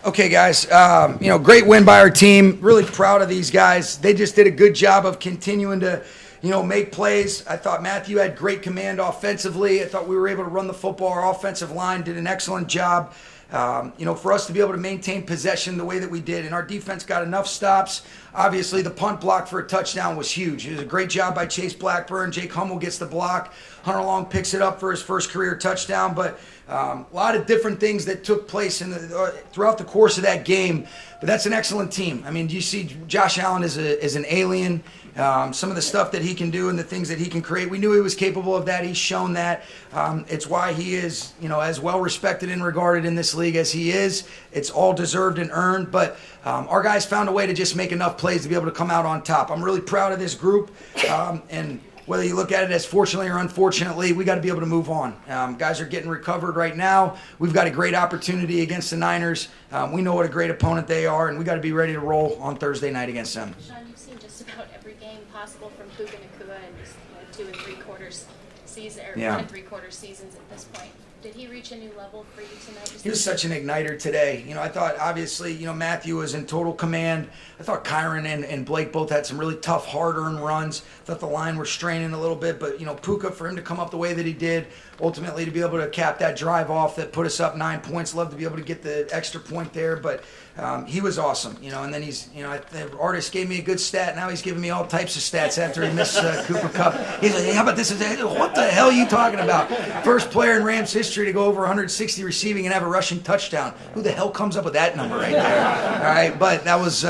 Okay, guys, great win by our team. Really proud of these guys. They just did a good job of continuing to, make plays. I thought Matthew had great command offensively. I thought we were able to run the football. Our offensive line did an excellent job. For us to be able to maintain possession the way that we did, and our defense got enough stops. Obviously, the punt block for a touchdown was huge. It was a great job by Chase Blackburn. Jake Hummel gets the block. Hunter Long picks it up for his first career touchdown. But a lot of different things that took place throughout the course of that game. But that's an excellent team. I mean, you see Josh Allen is an alien. Some of the stuff that he can do and the things that he can create, we knew he was capable of that. He's shown that. It's why he is, as well respected and regarded in this league as he is. It's all deserved and earned. But our guys found a way to just make enough plays to be able to come out on top. I'm really proud of this group. And whether you look at it as fortunately or unfortunately, we got to be able to move on. Guys are getting recovered right now. We've got a great opportunity against the Niners. We know what a great opponent they are, and we got to be ready to roll on Thursday night against them. Sean, you've seen just about every game possible from Puka Nacua in just 2 and 3/4 season, or 1 and 3/4 seasons at this point. Did he reach a new level for you tonight? He was such an igniter today. I thought, obviously, Matthew was in total command. I thought Kyron and Blake both had some really tough, hard-earned runs. I thought the line were straining a little bit. But, Puka, for him to come up the way that he did, ultimately to be able to cap that drive off that put us up 9 points. Love to be able to get the extra point there. But he was awesome, and then he's, the artist gave me a good stat. Now he's giving me all types of stats after he missed Cooper Kupp. He's like, hey, how about this? What the hell are you talking about? First player in Rams history to go over 160 receiving and have a rushing touchdown. Who the hell comes up with that number right there? All right, but that was,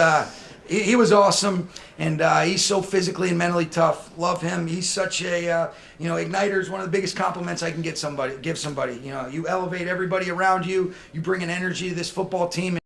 he was awesome, and he's so physically and mentally tough. Love him. He's such a, igniter is one of the biggest compliments I can give somebody. You elevate everybody around you. You bring an energy to this football team.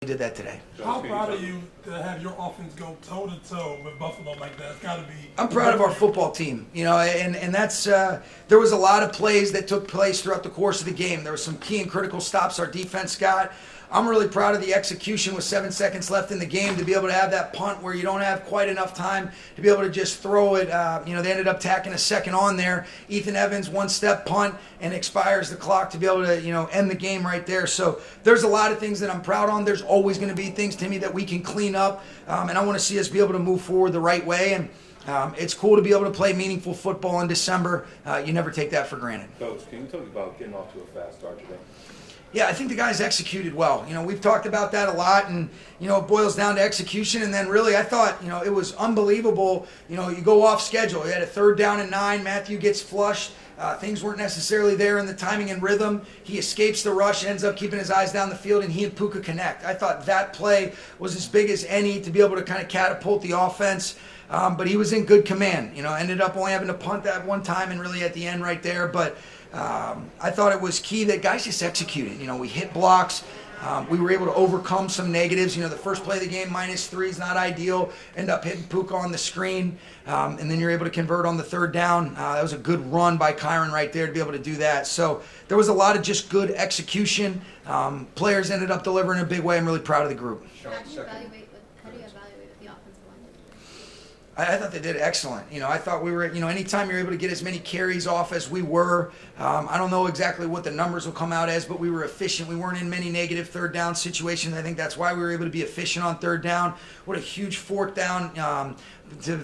Did that today. How proud are you to have your offense go toe-to-toe with Buffalo like that? It's got to be. I'm proud of our football team, and that's there was a lot of plays that took place throughout the course of the game. There were some key and critical stops our defense got. I'm really proud of the execution with 7 seconds left in the game to be able to have that punt where you don't have quite enough time to be able to just throw it. They ended up tacking a second on there. Ethan Evans, one-step punt, and expires the clock to be able to, end the game right there. So there's a lot of things that I'm proud on. There's always going to be things, Timmy, that we can clean up, and I want to see us be able to move forward the right way. And it's cool to be able to play meaningful football in December. You never take that for granted. Coach, can you talk about getting off to a fast start today? Yeah, I think the guys executed well. We've talked about that a lot, and, it boils down to execution. And then really, I thought, it was unbelievable. You go off schedule. You had a 3rd down and 9. Matthew gets flushed. Things weren't necessarily there in the timing and rhythm. He escapes the rush, ends up keeping his eyes down the field, and he and Puka connect. I thought that play was as big as any to be able to kind of catapult the offense. But he was in good command. Ended up only having to punt that one time and really at the end right there. But I thought it was key that guys just executed. We hit blocks. We were able to overcome some negatives. The first play of the game, -3 is not ideal. End up hitting Puka on the screen. And then you're able to convert on the 3rd down. That was a good run by Kyron right there to be able to do that. So there was a lot of just good execution. Players ended up delivering in a big way. I'm really proud of the group. How do you evaluate what the offensive line did? I thought they did excellent. I thought we were, anytime you're able to get as many carries off as we were, I don't know exactly what the numbers will come out as, but we were efficient. We weren't in many negative 3rd down situations. I think that's why we were able to be efficient on 3rd down. What a huge 4th down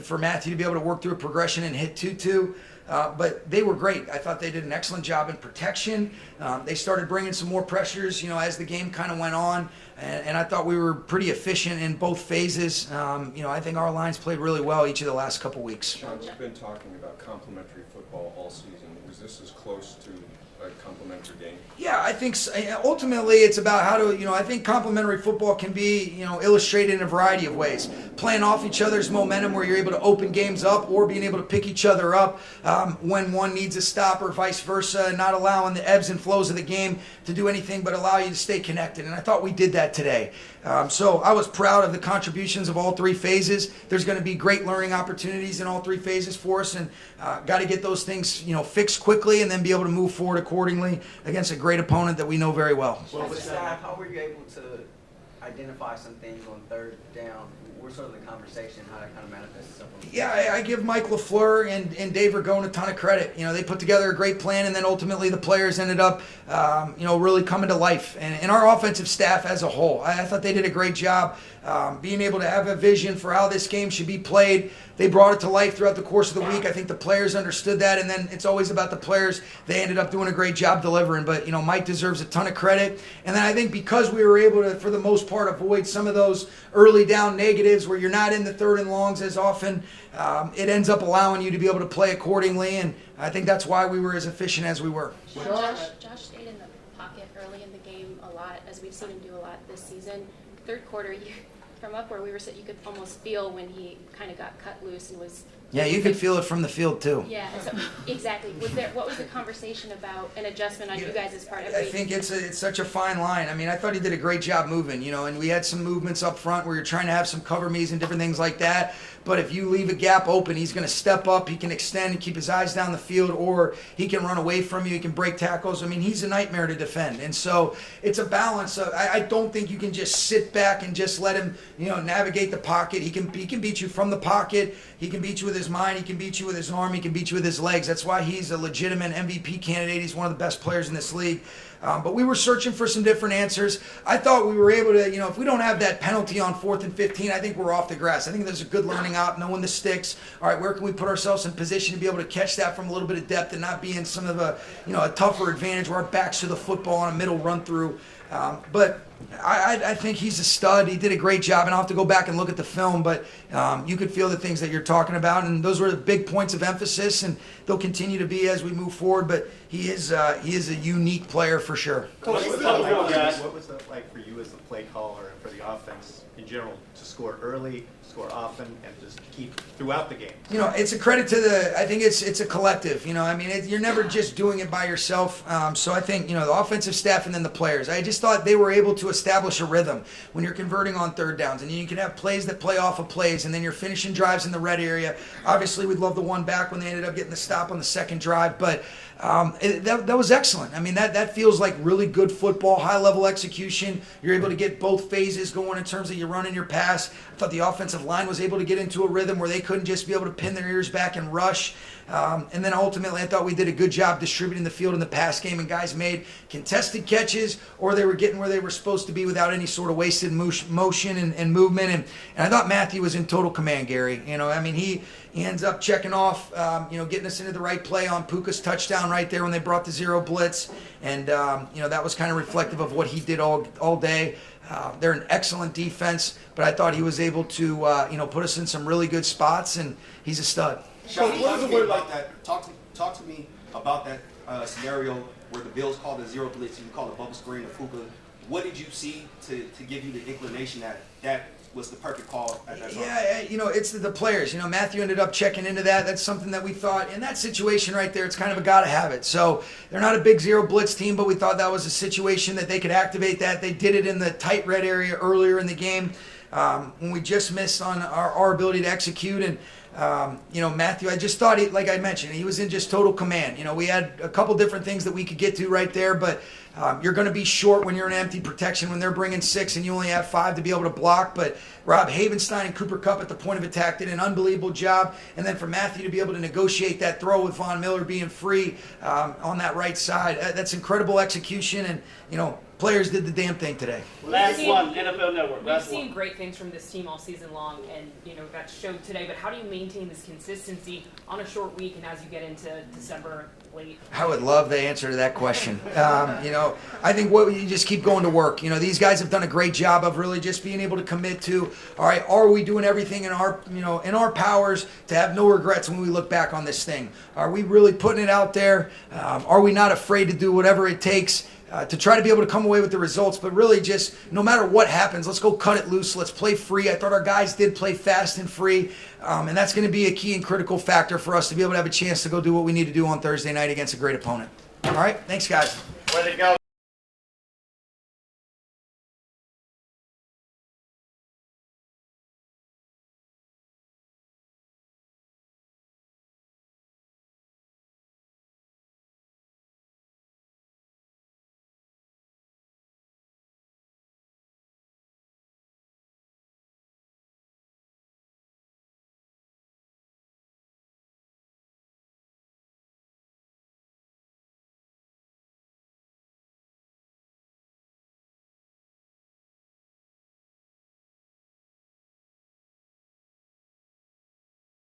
for Matthew to be able to work through a progression and hit 2-2. But they were great. I thought they did an excellent job in protection. They started bringing some more pressures, as the game kind of went on. And I thought we were pretty efficient in both phases. I think our lines played really well each of the last couple weeks. Sean, we've been talking about complementary football all season. Was this as close to a complementary game? Yeah, I think ultimately it's about how to, I think complementary football can be, illustrated in a variety of ways. Playing off each other's momentum where you're able to open games up or being able to pick each other up when one needs a stop or vice versa, not allowing the ebbs and flows of the game to do anything but allow you to stay connected. And I thought we did that today. So I was proud of the contributions of all 3 phases. There's going to be great learning opportunities in all 3 phases for us, and got to get those things, fixed quickly and then be able to move forward accordingly against a great opponent that we know very well. Well, with that, how were you able to identify some things on third down. We're sort of the conversation, how that kind of manifests itself. Yeah, I give Mike LaFleur and Dave Ragone a ton of credit. They put together a great plan, and then ultimately the players ended up, really coming to life. And our offensive staff as a whole, I thought they did a great job being able to have a vision for how this game should be played. They brought it to life throughout the course of the week. I think the players understood that, and then it's always about the players. They ended up doing a great job delivering. But, Mike deserves a ton of credit. And then I think because we were able to, for the most part, avoid some of those early down negatives where you're not in the third and longs as often, it ends up allowing you to be able to play accordingly. And I think that's why we were as efficient as we were. Josh stayed in the pocket early in the game a lot, as we've seen him do a lot this season. Third quarter, from up where we were sitting, you could almost feel when he kind of got cut loose and was. Yeah, you could feel it from the field too. Yeah, so, exactly. What was the conversation about an adjustment on you guys' part? I think it's such a fine line. I mean, I thought he did a great job moving, and we had some movements up front where you're trying to have some cover me's and different things like that. But if you leave a gap open, he's going to step up. He can extend and keep his eyes down the field, or he can run away from you. He can break tackles. I mean, he's a nightmare to defend. And so it's a balance. I don't think you can just sit back and just let him, navigate the pocket. He can beat you from the pocket. He can beat you with his mind. He can beat you with his arm. He can beat you with his legs. That's why he's a legitimate MVP candidate. He's one of the best players in this league. But we were searching for some different answers. I thought we were able to, if we don't have that penalty on 4th and 15, I think we're off the grass. I think there's a good learning op, knowing the sticks. All right, where can we put ourselves in position to be able to catch that from a little bit of depth and not be in some of a tougher advantage where our backs to the football on a middle run through. But I think he's a stud. He did a great job, and I'll have to go back and look at the film, but you could feel the things that you're talking about, and those were the big points of emphasis, and they'll continue to be as we move forward, but he is a unique player for sure. What was it like for you as the play caller and for the offense in general to score early, score often, and just keep throughout the game? It's a credit to I think it's a collective. You're never just doing it by yourself. So I think, the offensive staff and then the players. I just thought they were able to establish a rhythm when you're converting on third downs. And you can have plays that play off of plays, and then you're finishing drives in the red area. Obviously, we'd love the one back when they ended up getting the stop on the second drive, but that was excellent. That feels like really good football, high-level execution. You're able to get both phases going in terms of your run and your pass. I thought the offensive line was able to get into a rhythm where they couldn't just be able to pin their ears back and rush. And then ultimately, I thought we did a good job distributing the field in the pass game, and guys made contested catches, or they were getting where they were supposed to be without any sort of wasted motion and movement. And I thought Matthew was in total command, Gary. He ends up checking off, getting us into the right play on Puka's touchdown right there when they brought the zero blitz. And, that was kind of reflective of what he did all day. They're an excellent defense, but I thought he was able to, put us in some really good spots, and he's a stud. Sean, what is a word like that? Talk to me about that scenario where the Bills called a zero blitz, you called a bubble screen to Puka. What did you see to give you the inclination that was the perfect call at that time? Yeah, it's the players. Matthew ended up checking into that. That's something that we thought in that situation right there, it's kind of a gotta have it. So they're not a big zero blitz team, but we thought that was a situation that they could activate that. They did it in the tight red area earlier in the game when we just missed on our ability to execute. And Matthew, I just thought like I mentioned, he was in just total command. We had a couple different things that we could get to right there, but you're going to be short when you're in empty protection when they're bringing 6 and you only have 5 to be able to block. But Rob Havenstein and Cooper Kupp at the point of attack did an unbelievable job. And then for Matthew to be able to negotiate that throw with Von Miller being free on that right side, that's incredible execution. And, players did the damn thing today. Last one, NFL Network. We've seen great things from this team all season long, and that showed today. But how do you maintain this consistency on a short week and as you get into December late? I would love the answer to that question. I think you just keep going to work. These guys have done a great job of really just being able to commit to, all right, are we doing everything in our powers to have no regrets when we look back on this thing? Are we really putting it out there? Are we not afraid to do whatever it takes to try to be able to come away with the results, but really just no matter what happens, let's go cut it loose. Let's play free. I thought our guys did play fast and free, and that's going to be a key and critical factor for us to be able to have a chance to go do what we need to do on Thursday night against a great opponent. All right, thanks, guys. Way to go.